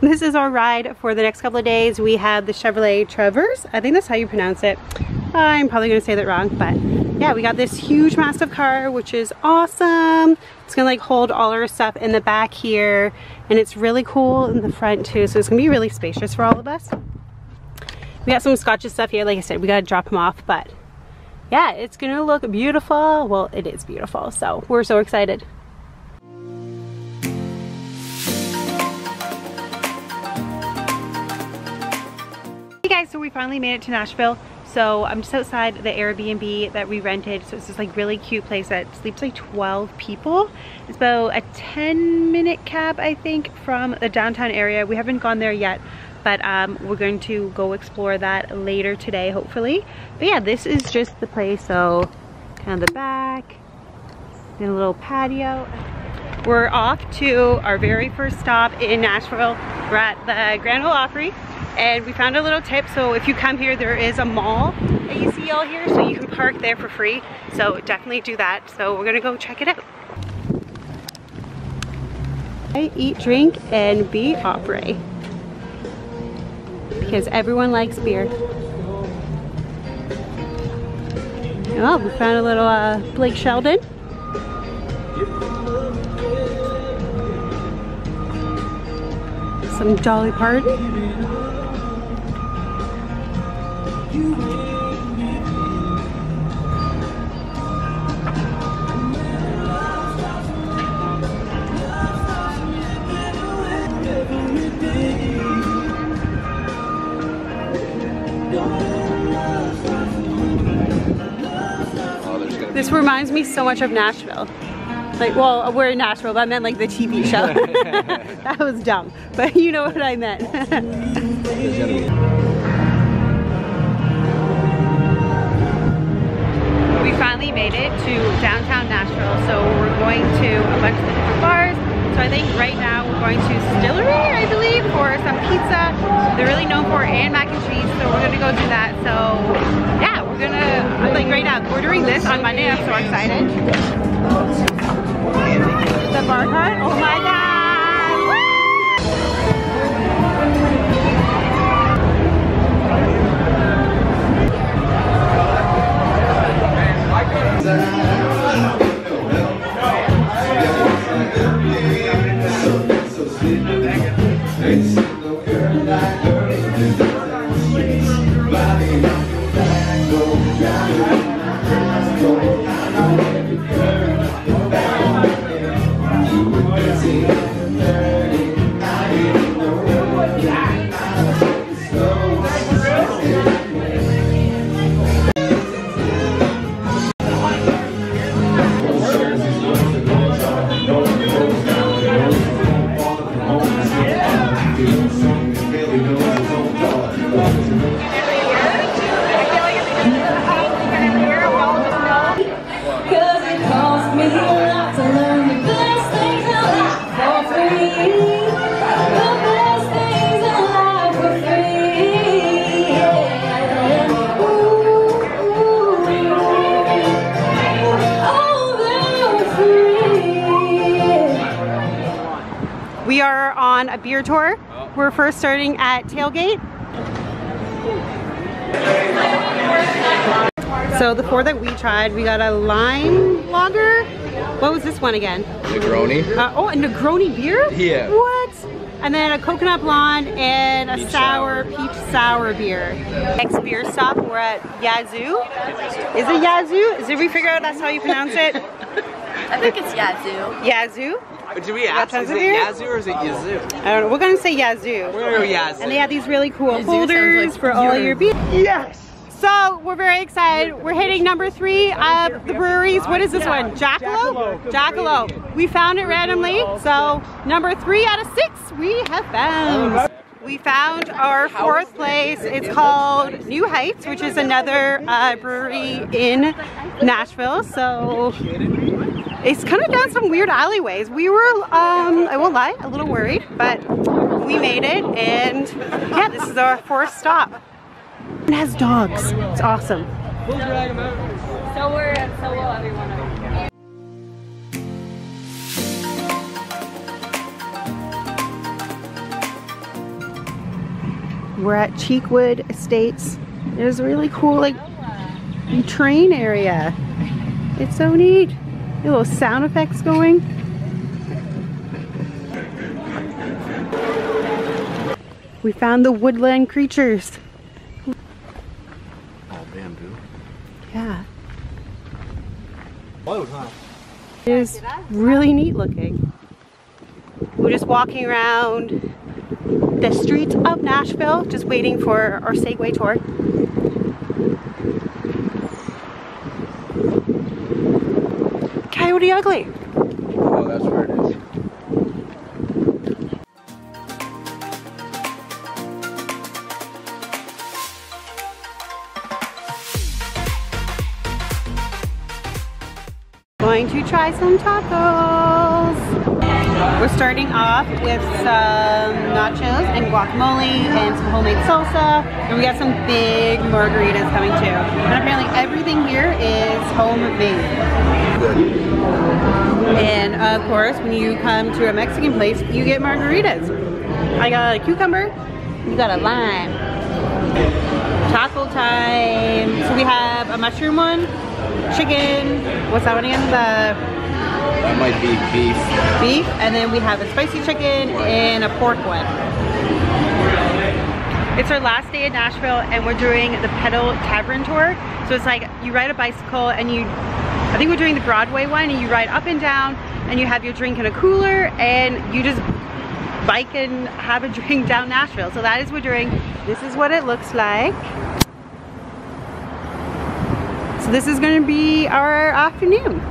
This is our ride for the next couple of days. We have the Chevrolet Traverse. I think that's how you pronounce it. I'm probably gonna say that wrong, but yeah, we got this huge massive car, which is awesome. It's gonna like hold all our stuff in the back here, and it's really cool in the front too, so it's gonna be really spacious for all of us. We got some Scotches stuff here. Like I said, we gotta drop them off, but yeah, it's gonna look beautiful. Well, it is beautiful, so we're so excited. Hey guys, so we finally made it to Nashville. So I'm just outside the Airbnb that we rented. So it's this like really cute place that sleeps like 12 people. It's about a 10-minute cab, I think, from the downtown area. We haven't gone there yet, but we're going to go explore that later today, hopefully. But yeah, this is just the place. So kind of the back, then a little patio. We're off to our very first stop in Nashville. We're at the Grand Ole Opry. And we found a little tip, so if you come here, there is a mall that you see all here, so you can park there for free. So definitely do that. So we're gonna go check it out. Eat, drink, and be OPRY. Because everyone likes beer. Oh, we found a little Blake Sheldon. Some Dolly Parton. This reminds me so much of Nashville. Like, well, we're in Nashville, but I meant like the TV show. That was dumb, but you know what I meant. We finally made it to downtown Nashville, so we're going to a bunch of different bars. So I think right now we're going to STILLEry, I believe, for some pizza. They're really known for, and mac and cheese, so we're gonna go do that. So yeah, we're gonna, like right now, we're doing this on Monday. I'm so excited. The bar cart, oh my god! We are on a beer tour. We're first starting at Tailgate. So the four that we tried, we got a lime lager. What was this one again? Negroni. Oh, a Negroni beer? Yeah. What? And then a coconut blonde and a peach sour beer. Next beer stop, we're at Yazoo. Is it Yazoo? Did we figure out that's how you pronounce it? I think it's Yazoo. Yazoo? Did we ask, is it Yazoo or is it Yazoo? I don't know. We're gonna say Yazoo. We're gonna go Yazoo. And they have these really cool Yazoo holders like for all your beer. Yes! So we're very excited. We're hitting number 3 of the breweries. What is this one? Jackalope? Jackalope. We found it randomly. So number 3 out of 6 we have found. We found our 4th place. It's called New Heights, which is another brewery in Nashville. So it's kind of down some weird alleyways. We were, I won't lie, a little worried, but we made it. And yeah, this is our 4th stop. It has dogs. It's awesome. So will everyone over here. We're at Cheekwood Estates. There's a really cool like train area. It's so neat. Little sound effects going. We found the woodland creatures. All bamboo. Yeah. Close, huh? It is really neat looking. We're just walking around the streets of Nashville, just waiting for our Segway tour. Coyote Ugly. Oh, that's where it is. Going to try some tacos. We're starting off with some nachos and guacamole and some homemade salsa, and we got some big margaritas coming too. And apparently everything here is homemade. And of course, when you come to a Mexican place, you get margaritas. I got a cucumber, you got a lime. Taco time. So we have a mushroom one, chicken, what's that one again? That might be beef. Beef, and then we have a spicy chicken and a pork one. It's our last day in Nashville and we're doing the Pedal Tavern tour. So it's like you ride a bicycle and I think we're doing the Broadway one, and you ride up and down and you have your drink in a cooler and you just bike and have a drink down Nashville. So that is what we're doing. This is what it looks like. So this is going to be our afternoon.